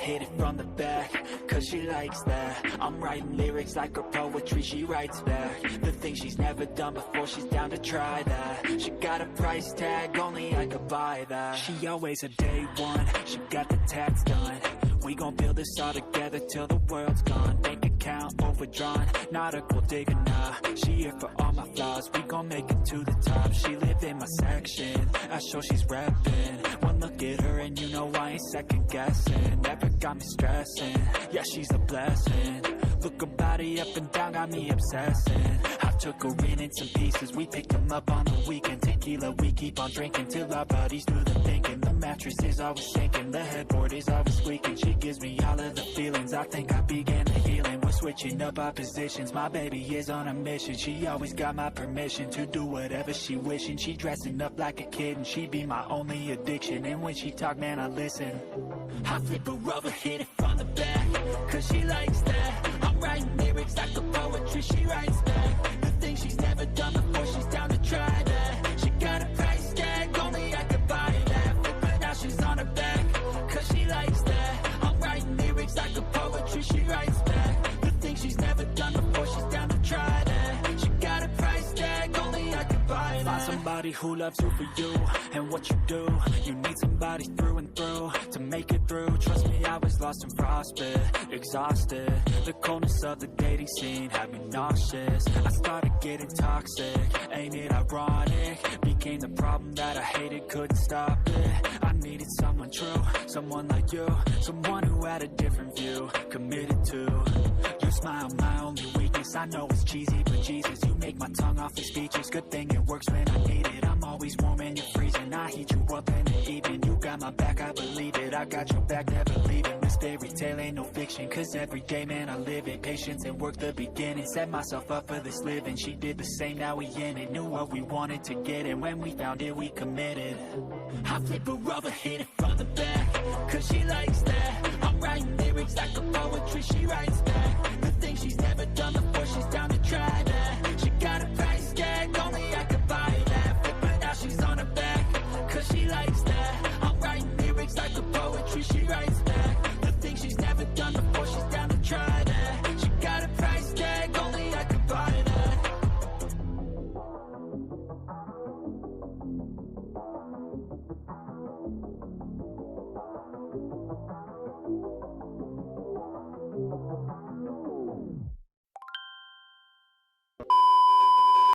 hit it from the back, cause she likes that. I'm writing lyrics like her poetry, she writes back. The things she's never done before, she's down to try that. She got a price tag, only I could buy that. She always a day one, she got the tax done. We gon' build this all together till the world's gone. Bank account overdrawn, not a gold digger, nah. She here for all my flaws, we gon' make it to the top. She live in my section, I show she's reppin'. One look at her and you know I ain't second guessing. Never got me stressing, yeah she's a blessing. Look her body up and down, got me obsessing. I took her in some pieces, we picked them up on the weekend. Tequila, we keep on drinking till our bodies do the thinking. The mattress is always sinking, the headboard is always squeaking. She gives me all of the feelings, I think I began the healing. We're switching up our positions, my baby is on a mission. She always got my permission to do whatever she wishing. She dressing up like a kid and she be my only addiction. And when she talk, man, I listen. I flip her over, hit it from the back, cause she likes that. I'm writing lyrics like a poetry, she writes back. The things she's never done before, she's down to try that. She got a price tag, only I could buy that. But now she's on her back, cause she likes that. I'm writing lyrics like a poetry, she writes back. The things she's never done before, she's down to try that. She got a price tag, only I could buy that. Find somebody who loves you for you and what you do. You need somebody through and through to make it through. Trust me, I was lost and frostbit, exhausted. The coldness of the dating scene had me nauseous. I started getting toxic, ain't it ironic? Became the problem that I hated, couldn't stop it. I needed someone true, someone like you, someone who had a different view, committed to. Your smile, my only weakness. I know it's cheesy, but Jesus, you make my tongue awfully speechless. Good thing it works when I need it. I'm always warm and you're freezing. I heat you up in the evening. You got my back, I believe it. I got your back, never leaving. This fairy tale ain't no fiction, cause every day, man, I live it. Patience and work the beginning. Set myself up for this living. She did the same, now we in it. Knew what we wanted to get, and when we found it, we committed. I flip her over, hit it from the back, cause she likes that. I'm writing lyrics like a poetry, she writes back. The things she's never